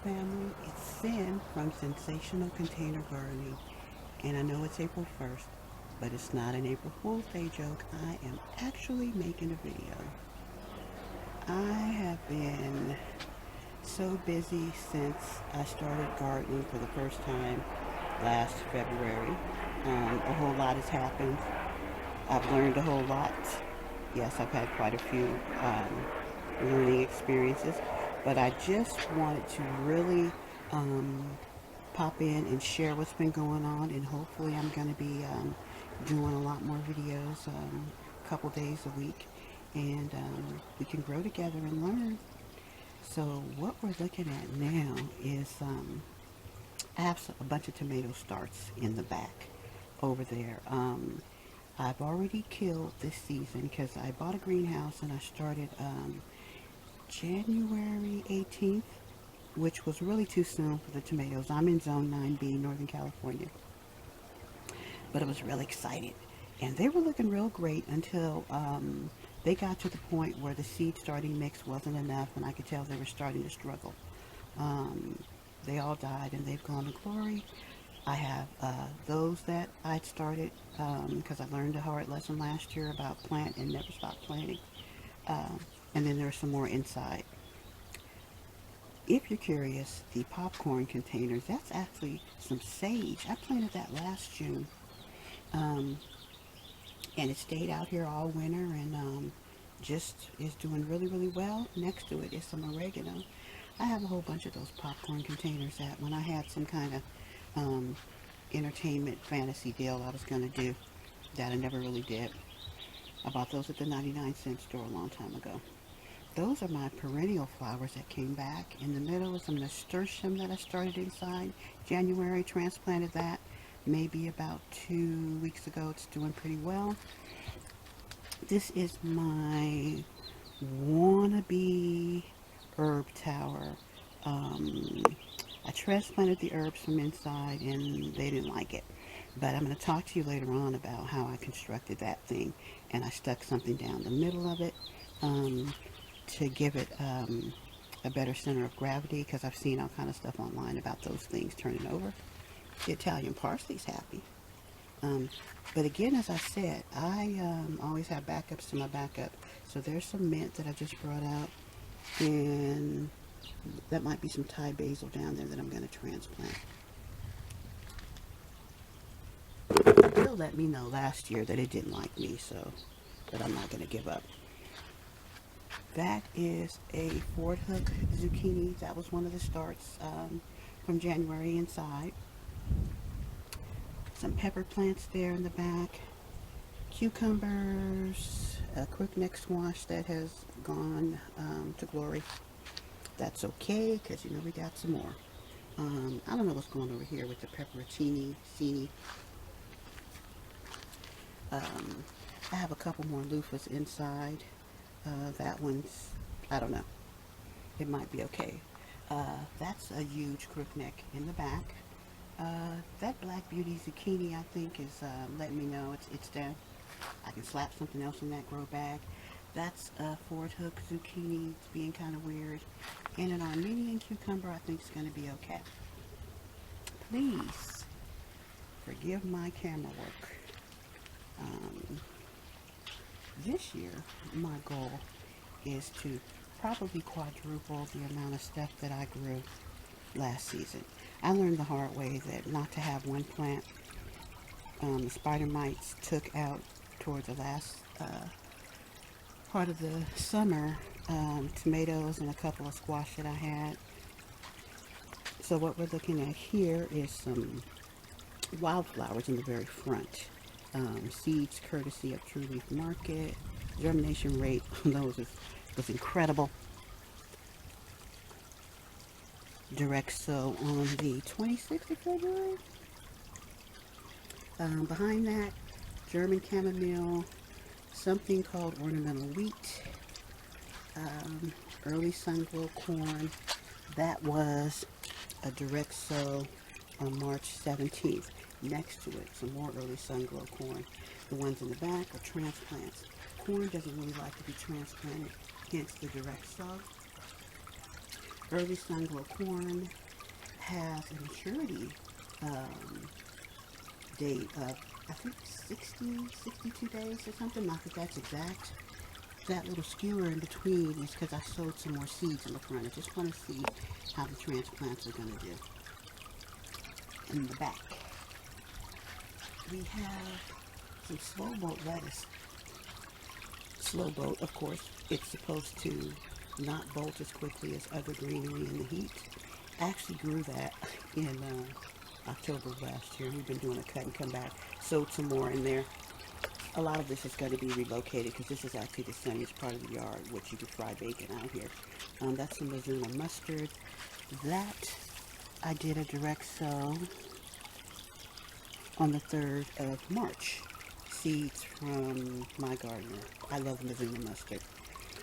family. It's Sin from Sensational Container Gardening. And I know it's April 1st, but it's not an April Fool's Day joke. I am actually making a video. I have been so busy since I started gardening for the first time last February. A whole lot has happened. I've learned a whole lot. Yes, I've had quite a few learning experiences, but I just wanted to really um, pop in and share what's been going on, and hopefully I'm going to be doing a lot more videos a couple days a week, and we can grow together and learn. So what we're looking at now is I have a bunch of tomato starts in the back over there. I've already killed this season because I bought a greenhouse and I started January 18th, which was really too soon for the tomatoes. I'm in Zone 9B, Northern California, but I was really excited. And they were looking real great until they got to the point where the seed starting mix wasn't enough, and I could tell they were starting to struggle. Um, they all died and they've gone to glory. I have those that I'd started because I learned a hard lesson last year about plant and never stop planting. Uh, and then there's some more inside. If you're curious, the popcorn containers, that's actually some sage. I planted that last June. Um, and it stayed out here all winter and just is doing really, really well. Next to it is some oregano. I have a whole bunch of those popcorn containers that when I had some kind of um, entertainment fantasy deal I was going to do that I never really did. I bought those at the 99-cent store a long time ago. Those are my perennial flowers that came back. In the middle is some nasturtium that I started inside. January, transplanted that maybe about 2 weeks ago. It's doing pretty well. This is my wannabe herb tower. Um, I transplanted the herbs from inside and they didn't like it. But I'm going to talk to you later on about how I constructed that thing. And I stuck something down the middle of it to give it a better center of gravity because I've seen all kind of stuff online about those things turning over. The Italian parsley's happy. Um, but again, as I said, I always have backups to my backup. So there's some mint that I just brought out, and that might be some Thai basil down there that I'm going to transplant. Bill let me know last year that it didn't like me, so but I'm not going to give up. That is a Ford Hook zucchini. That was one of the starts from January inside. Some pepper plants there in the back. Cucumbers, a crookneck squash that has gone to glory. That's okay, because you know we got some more. I don't know what's going on over here with the pepperoncini. Um, I have a couple more loofahs inside. That one's, I don't know. It might be okay. That's a huge crookneck in the back. That Black Beauty zucchini, I think, is letting me know it's done. I can slap something else in that grow bag. That's a Ford Hook zucchini. It's being kind of weird. And an Armenian cucumber, I think, is going to be okay. Please forgive my camera work. Um, this year, my goal is to probably quadruple the amount of stuff that I grew last season. I learned the hard way that not to have one plant. The spider mites took out towards the last part of the summer tomatoes and a couple of squash that I had. So what we're looking at here is some wildflowers in the very front. Seeds courtesy of True Leaf Market. Germination rate on those was incredible. Direct sow on the 26th of February. Behind that, German chamomile, something called ornamental wheat, early sun glow corn. That was a direct sow on March 17th. Next to it, some more early sun glow corn. The ones in the back are transplants. Corn doesn't really like to be transplanted, hence the direct sow. Early sun glow corn has a maturity um, date of, I think, 60, 62 days or something. Not that that's exact. That little skewer in between is because I sowed some more seeds in the front. I just want to see how the transplants are going to do. In the back, we have some slow boat lettuce. Slow boat, of course, it's supposed to not bolt as quickly as other greenery in the heat. I actually grew that in October of last year. We've been doing a cut and come back, sowed some more in there. A lot of this is going to be relocated because this is actually the sunniest part of the yard, which you could fry bacon out here. That's some Mizuna mustard. That I did a direct sow on the 3rd of March. Seeds from my gardener. I love Mizuna mustard.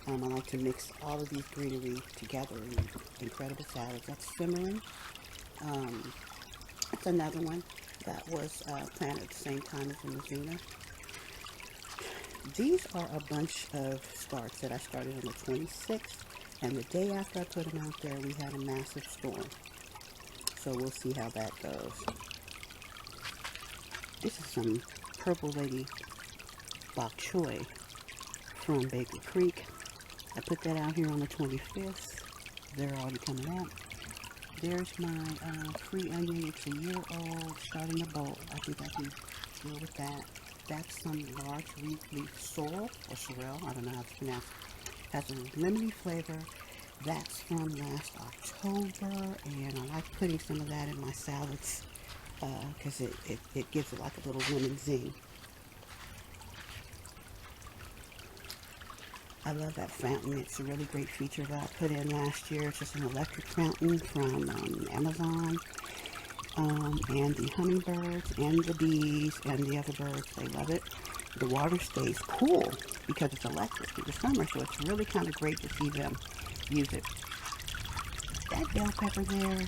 I like to mix all of these greenery together in these incredible salads. That's simmering. It's another one that was planted at the same time as the Mizuna. These are a bunch of starts that I started on the 26th, and the day after I put them out there, we had a massive storm. So we'll see how that goes. This is some Purple Lady bok choy from Baker Creek. I put that out here on the 25th. They're already coming up. There's my free onion. It's a year old, starting to bolt. I think I can deal with that. That's some large leaf sorrel or sorrel. I don't know how it's pronounced. Has a lemony flavor. That's from last October, and I like putting some of that in my salads because it gives it like a little lemon zing. I love that fountain. It's a really great feature that I put in last year. It's just an electric fountain from Amazon. And the hummingbirds and the bees and the other birds, they love it. The water stays cool because it's electric through the summer, so it's really kind of great to see them use it. That bell pepper there,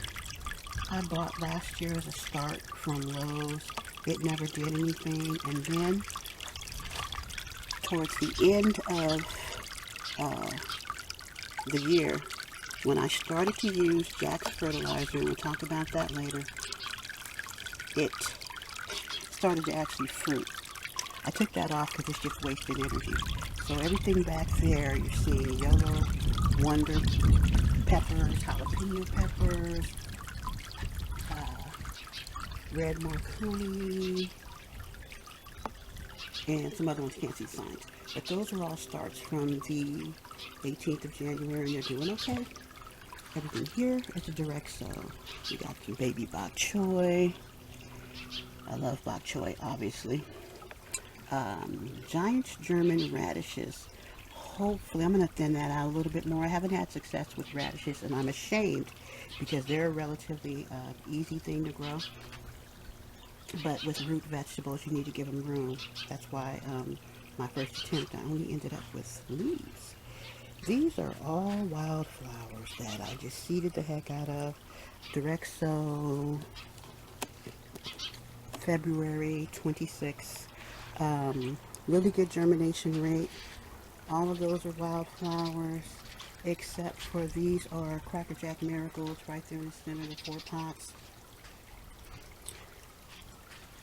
I bought last year as a start from Lowe's. It never did anything, and then towards the end of the year, when I started to use Jack's fertilizer, and we'll talk about that later, it started to actually fruit. I took that off because it's just wasted energy. So everything back there, you're seeing yellow wonder peppers, jalapeno peppers, red marconi, and some other ones can't see signs. But those are all starts from the 18th of January, and they're doing okay. Everything here is a direct sow. We got some baby bok choy. I love bok choy, obviously. Giant German radishes. Hopefully, I'm going to thin that out a little bit more. I haven't had success with radishes, and I'm ashamed because they're a relatively easy thing to grow. But with root vegetables, you need to give them room. That's why my first attempt, I only ended up with leaves. These are all wildflowers that I just seeded the heck out of. Direct sow, February 26th. Really good germination rate. All of those are wildflowers, except for these are Cracker Jack marigolds right there in the center of the 4 pots.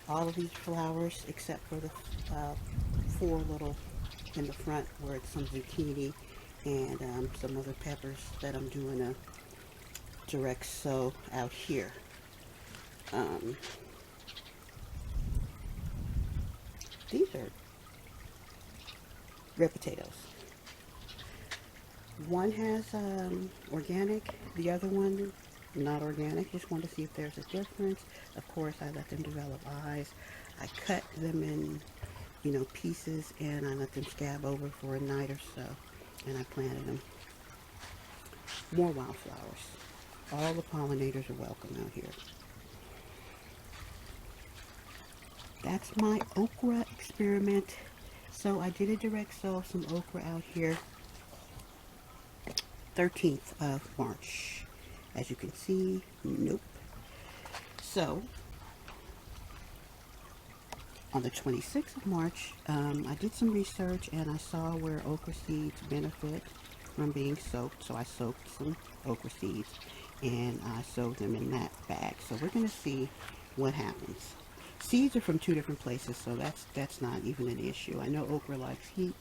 All of these flowers, except for the 4 little in the front where it's some zucchini and some other peppers that I'm doing a direct sow out here. These are red potatoes. One has organic, the other one not organic. Just wanted to see if there's a difference. Of course, I let them develop eyes. I cut them in, pieces, and I let them scab over for a night or so, and I planted them. More wildflowers. All the pollinators are welcome out here. That's my okra experiment. So I did a direct sow of some okra out here 13th of March. As you can see, nope. So on the 26th of March, I did some research and I saw where okra seeds benefit from being soaked. So I soaked some okra seeds and I sowed them in that bag. So we're going to see what happens. Seeds are from two different places, so that's not even an issue. I know okra likes heat,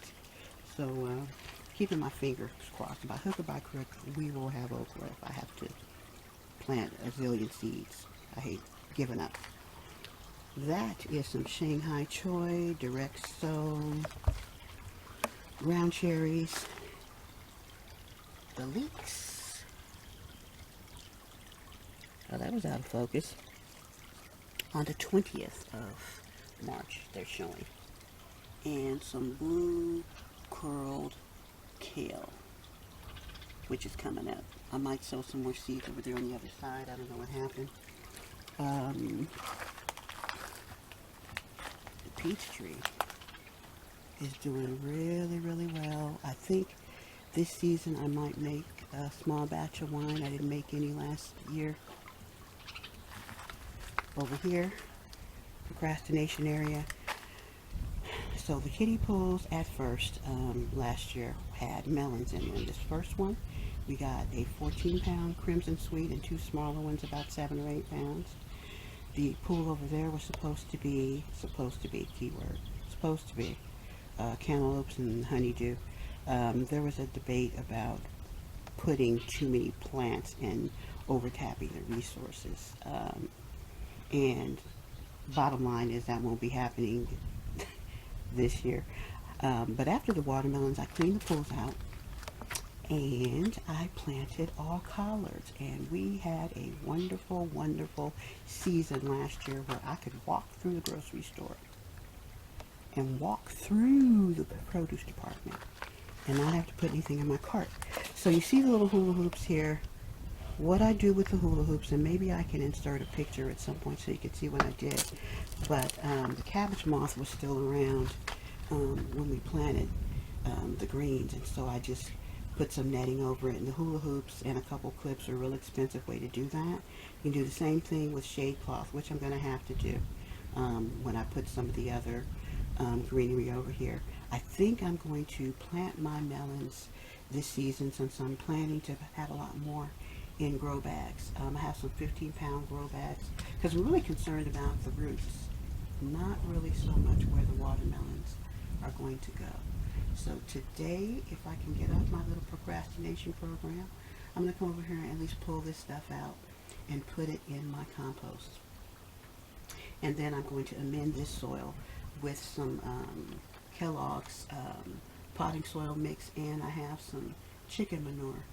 so keeping my fingers crossed. By hook or by crook, we will have okra if I have to plant a zillion seeds. I hate giving up. That is some Shanghai choy, direct sow, ground cherries, the leeks. Oh, that was out of focus. On the 20th of March, they're showing. And some blue curled kale, which is coming up. I might sow some more seeds over there on the other side. I don't know what happened. The peach tree is doing really, really well. I think this season I might make a small batch of wine. I didn't make any last year. Over here, procrastination area. So the kiddie pools at first last year had melons in them. This first one, we got a 14-pound crimson sweet and two smaller ones about 7 or 8 pounds. The pool over there was supposed to be, keyword, supposed to be cantaloupes and honeydew. There was a debate about putting too many plants and overtapping the resources. And bottom line is that won't be happening this year. But after the watermelons, I cleaned the pools out and I planted all collards. And we had a wonderful, wonderful season last year where I could walk through the grocery store and walk through the produce department and not have to put anything in my cart. So you see the little hula hoops here. What I do with the hula hoops, and maybe I can insert a picture at some point so you can see what I did. But the cabbage moth was still around when we planted the greens, and so I just put some netting over it. And the hula hoops and a couple clips are a real expensive way to do that. You can do the same thing with shade cloth, which I'm going to have to do when I put some of the other greenery over here. I think I'm going to plant my melons this season since I'm planning to have a lot more in grow bags. I have some 15-pound grow bags because I'm really concerned about the roots, not really so much where the watermelons are going to go. So today, if I can get off my little procrastination program, I'm going to come over here and at least pull this stuff out and put it in my compost. And then I'm going to amend this soil with some Kellogg's potting soil mix, and I have some chicken manure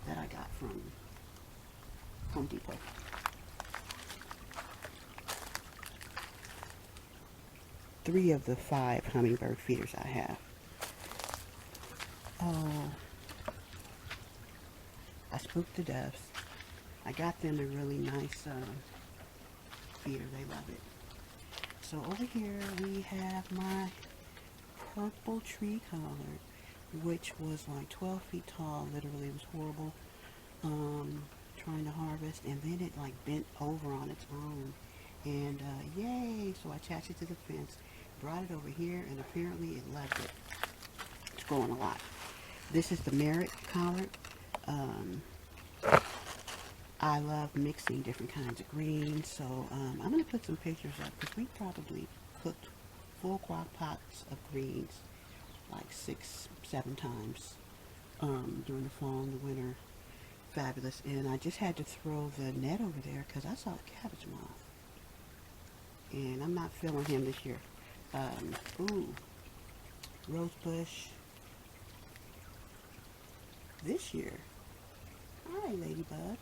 that I got from Home Depot. Three of the 5 hummingbird feeders I have. Oh, I spooked the doves. I got them a really nice feeder. They love it. So over here we have my purple tree collard, which was like 12 feet tall. Literally, it was horrible trying to harvest, and then it like bent over on its own, and yay, so I attached it to the fence, brought it over here, and apparently it loved it. It's growing a lot. This is the Merit collard. I love mixing different kinds of greens, so I'm going to put some pictures up because we probably cooked full crock pots of greens like 6-7 times during the fall and the winter. Fabulous. And I just had to throw the net over there because I saw the cabbage moth, and I'm not feeling him this year. Ooh, rose bush this year. Hi, ladybug.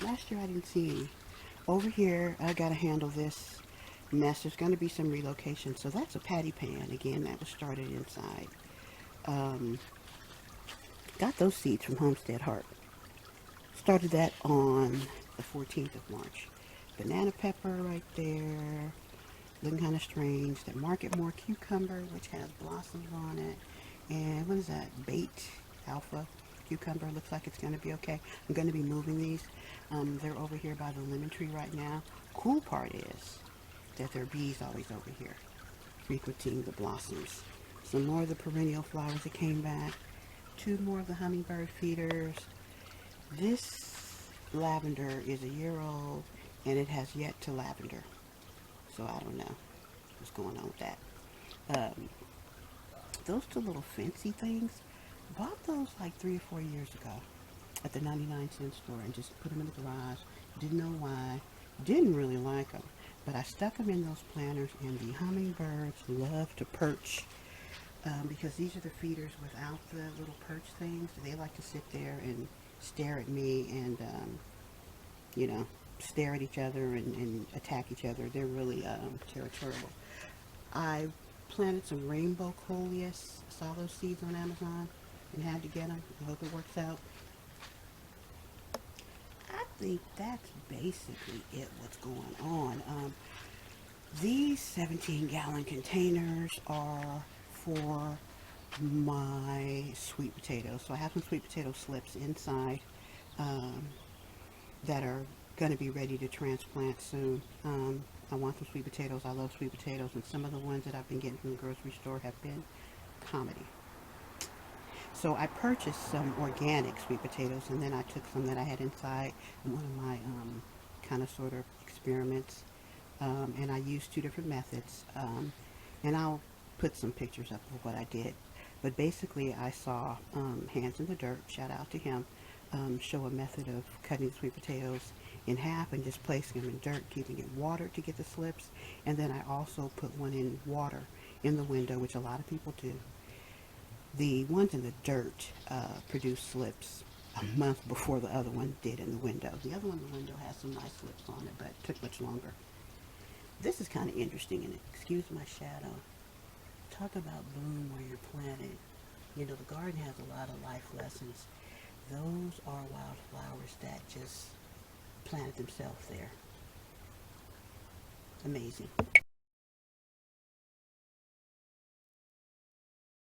Last year I didn't see any. Over here I got to handle this mess. There's going to be some relocation. So that's a patty pan. Again, that was started inside. Got those seeds from Homestead Heart. Started that on the 14th of March. Banana pepper right there. Looking kind of strange. That Market More cucumber, which has blossoms on it. And what is that? Bait alpha cucumber. Looks like it's going to be okay. I'm going to be moving these. They're over here by the lemon tree right now. Cool part is that there are bees always over here frequenting the blossoms. Some more of the perennial flowers that came back. Two more of the hummingbird feeders. This lavender is a year old and it has yet to lavender. So I don't know what's going on with that. Um, those two little fancy things, bought those like 3 or 4 years ago at the 99-cent store and just put them in the garage. Didn't know why. Didn't really like them. But I stuck them in those planters, and the hummingbirds love to perch because these are the feeders without the little perch things. They like to sit there and stare at me and, you know, stare at each other and attack each other. They're really territorial. I planted some rainbow coleus. I saw those seeds on Amazon and had to get them. I hope it works out. I think that's basically it, what's going on. These 17-gallon containers are for my sweet potatoes. So I have some sweet potato slips inside um, that are going to be ready to transplant soon. I want some sweet potatoes. I love sweet potatoes, and some of the ones that I've been getting from the grocery store have been comedy. So I purchased some organic sweet potatoes, and then I took some that I had inside in one of my kind of sort of experiments, and I used two different methods, and I'll put some pictures up of what I did. But basically, I saw Hands in the Dirt, shout out to him, show a method of cutting sweet potatoes in half and just placing them in dirt, keeping it watered to get the slips. And then I also put one in water in the window, which a lot of people do. The ones in the dirt produced slips a month before the other one did in the window. The other one in the window has some nice slips on it, but it took much longer. This is kind of interesting, and excuse my shadow. Talk about bloom where you're planted. You know, the garden has a lot of life lessons. Those are wildflowers that just planted themselves there. Amazing.